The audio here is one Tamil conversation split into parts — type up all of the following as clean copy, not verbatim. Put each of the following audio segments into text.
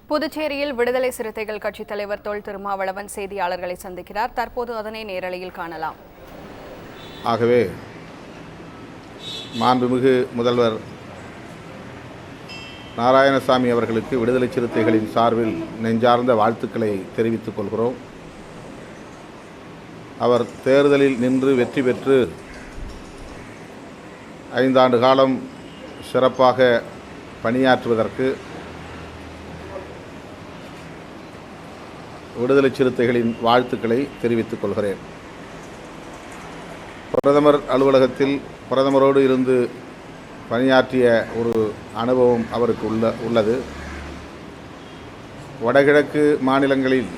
புதுச்சேரியில் விடுதலை சிறுத்தைகள் கட்சித் தலைவர் தொல் திருமாவளவன் செய்தியாளர்களை சந்திக்கிறார். தற்போது அதனை நேரலையில் காணலாம். ஆகவே மாண்புமிகு முதல்வர் நாராயணசாமி அவர்களுக்கு விடுதலை சிறுத்தைகளின் சார்பில் நெஞ்சார்ந்த வாழ்த்துக்களை தெரிவித்துக் கொள்கிறோம். அவர் தேர்தலில் நின்று வெற்றி பெற்று 5 ஆண்டு காலம் சிறப்பாக பணியாற்றுவதற்கு விடுதலை சிறுத்தைகளின் வாழ்த்துக்களை தெரிவித்துக் கொள்கிறேன். பிரதமர் அலுவலகத்தில் பிரதமரோடு இருந்து பணியாற்றிய ஒரு அனுபவம் அவருக்கு உள்ளது. வடகிழக்கு மாநிலங்களில்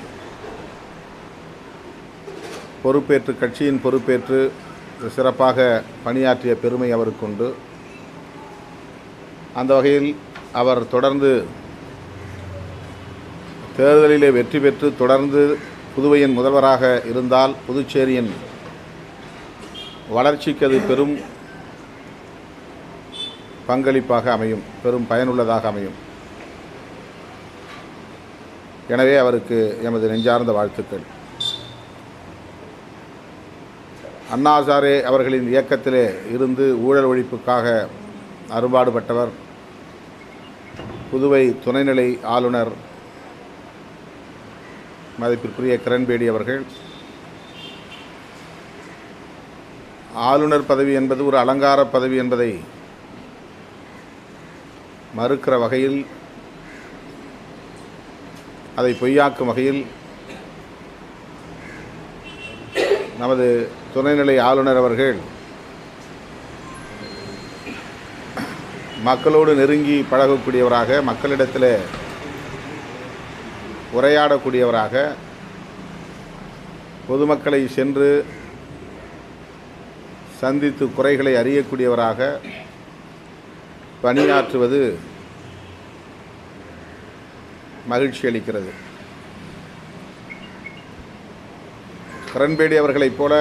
பொறுப்பேற்று கட்சியின் பொறுப்பேற்று சிறப்பாக பணியாற்றிய பெருமை அவருக்கு உண்டு. அந்த வகையில் அவர் தொடர்ந்து தேர்தலிலே வெற்றி பெற்று தொடர்ந்து புதுவையின் முதல்வராக இருந்தால் புதுச்சேரியின் வளர்ச்சிக்கு அது பெரும் பங்களிப்பாக அமையும், பெரும் பயனுள்ளதாக அமையும். எனவே அவருக்கு எமது நெஞ்சார்ந்த வாழ்த்துக்கள். அண்ணா ஹசாரே அவர்களின் இயக்கத்திலே இருந்து ஊழல் ஒழிப்புக்காக அரும்பாடுபட்டவர் புதுவை துணைநிலை ஆளுநர் மதிப்பிற்குரிய கிரண்பேடி அவர்கள். ஆளுநர் பதவி என்பது ஒரு அலங்கார பதவி என்பதை மறுக்கிற வகையில், அதை பொய்யாக்கும் வகையில் நமது துணைநிலை ஆளுநர் அவர்கள் மக்களோடு நெருங்கி பழகக்கூடியவராக, மக்களிடத்தில் உரையாடக்கூடியவராக, பொதுமக்களை சென்று சந்தித்து குறைகளை அறியக்கூடியவராக பணியாற்றுவது மகிழ்ச்சி அளிக்கிறது. கிரண்பேடி அவர்களைப் போல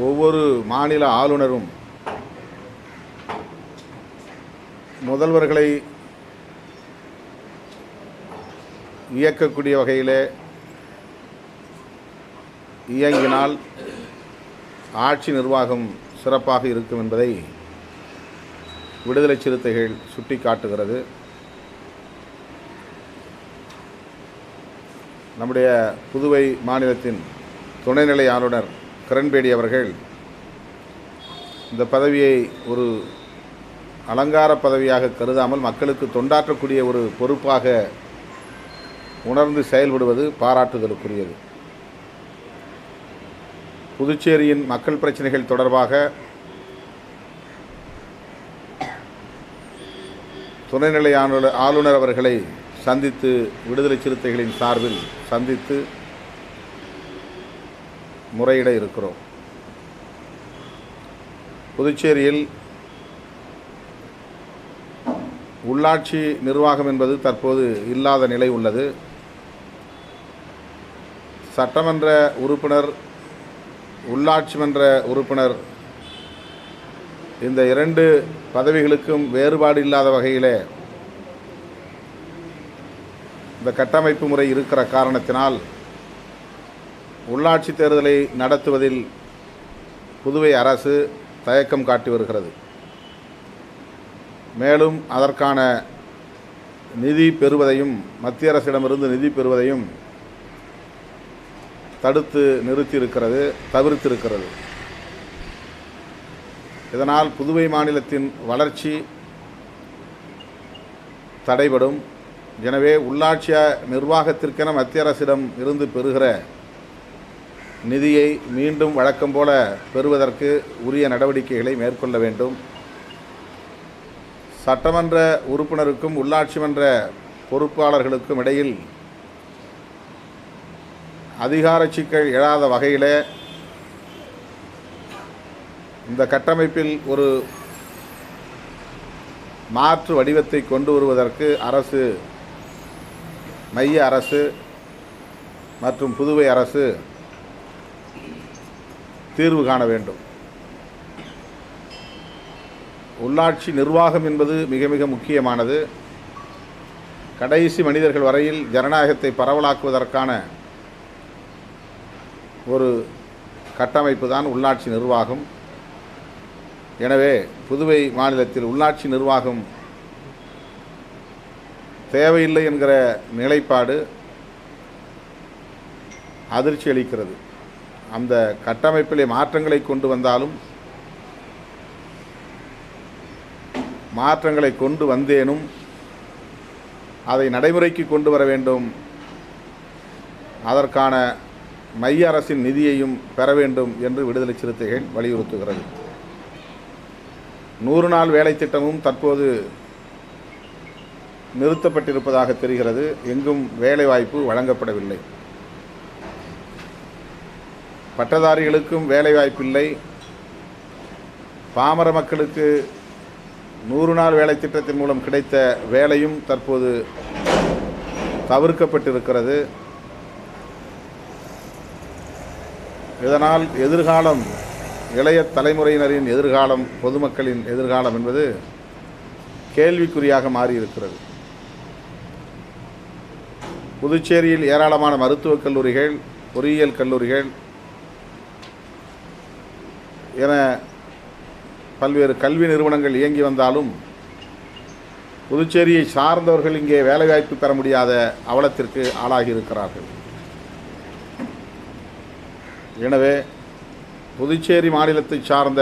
ஒவ்வொரு மாநில ஆளுநரும் முதல்வர்களை இயக்கக்கூடிய வகையிலே இயங்கினால் ஆட்சி நிர்வாகம் சிறப்பாக இருக்கும் என்பதை விடுதலை சிறுத்தைகள் சுட்டிக்காட்டுகிறது. நம்முடைய புதுவை மாநிலத்தின் துணைநிலை ஆளுநர் கிரண்பேடி அவர்கள் இந்த பதவியை ஒரு அலங்கார பதவியாக கருதாமல் மக்களுக்கு தொண்டாற்றக்கூடிய ஒரு பொறுப்பாக உணர்ந்து செயல்படுவது பாராட்டுதலுக்குரியது. புதுச்சேரியின் மக்கள் பிரச்சனைகள் தொடர்பாக துணைநிலை ஆளுநர் அவர்களை சந்தித்து விடுதலை சிறுத்தைகளின் சார்பில் சந்தித்து முறையிட இருக்கிறோம். புதுச்சேரியில் உள்ளாட்சி நிர்வாகம் என்பது தற்போது இல்லாத நிலை உள்ளது. சட்டமன்ற உறுப்பினர், உள்ளாட்சி மன்ற உறுப்பினர், இந்த 2 பதவிகளுக்கும் வேறுபாடு இல்லாத வகையிலே இந்த கட்டமைப்பு முறை இருக்கிற காரணத்தினால் உள்ளாட்சி தேர்தலை நடத்துவதில் புதுவை அரசு தயக்கம் காட்டி வருகிறது. மேலும் அதற்கான நிதி பெறுவதையும், மத்திய அரசிடமிருந்து நிதி பெறுவதையும் தவிர்த்திருக்கிறது. இதனால் புதுவை மாநிலத்தின் வளர்ச்சி தடைபடும். எனவே உள்ளாட்சி நிர்வாகத்திற்கென மத்திய அரசிடம் இருந்து பெறுகிற நிதியை மீண்டும் வழக்கம் போல பெறுவதற்கு உரிய நடவடிக்கைகளை மேற்கொள்ள வேண்டும். சட்டமன்ற உறுப்பினருக்கும் உள்ளாட்சி மன்ற பொறுப்பாளர்களுக்கும் இடையில் அதிகார சிக்கல் எழாத வகையில் இந்த கட்டமைப்பில் ஒரு மாற்று வடிவத்தை கொண்டு வருவதற்கு அரசு, மைய அரசு மற்றும் புதுவை அரசு தீர்வு காண வேண்டும். உள்ளாட்சி நிர்வாகம் என்பது மிக மிக முக்கியமானது. கடைசி மனிதர்கள் வரையில் ஜனநாயகத்தை பரவலாக்குவதற்கான ஒரு கட்டமைப்பு தான் உள்ளாட்சி நிர்வாகம். எனவே புதுவை மாநிலத்தில் உள்ளாட்சி நிர்வாகம் தேவையில்லை என்கிற நிலைப்பாடு அதிர்ச்சி அளிக்கிறது. அந்த கட்டமைப்பிலே மாற்றங்களை கொண்டு வந்தாலும் மாற்றங்களை கொண்டு வந்தேனும் அதை நடைமுறைக்கு கொண்டு வர வேண்டும். அதற்கான மைய அரசின் நிதியையும் பெற வேண்டும் என்று விடுதலை சிறுத்தைகள் வலியுறுத்துகிறது. 100 நாள் வேலை திட்டமும் தற்போது நிறுத்தப்பட்டிருப்பதாக தெரிகிறது. எங்கும் வேலைவாய்ப்பு வழங்கப்படவில்லை. பட்டதாரிகளுக்கும் வேலைவாய்ப்பில்லை. பாமர மக்களுக்கு 100 நாள் வேலை திட்டத்தின் மூலம் கிடைத்த வேலையும் தற்போது தவிர்க்கப்பட்டிருக்கிறது. இதனால் எதிர்காலம், இளைய தலைமுறையினரின் எதிர்காலம், பொதுமக்களின் எதிர்காலம் என்பது கேள்விக்குறியாக மாறியிருக்கிறது. புதுச்சேரியில் ஏராளமான மருத்துவக் கல்லூரிகள், பொறியியல் கல்லூரிகள் என பல்வேறு கல்வி நிறுவனங்கள் இயங்கி வந்தாலும் புதுச்சேரியை சார்ந்தவர்கள் இங்கே வேலைவாய்ப்பு பெற முடியாத அவலத்திற்கு ஆளாகி இருக்கிறார்கள். எனவே புதுச்சேரி மாநிலத்தை சார்ந்த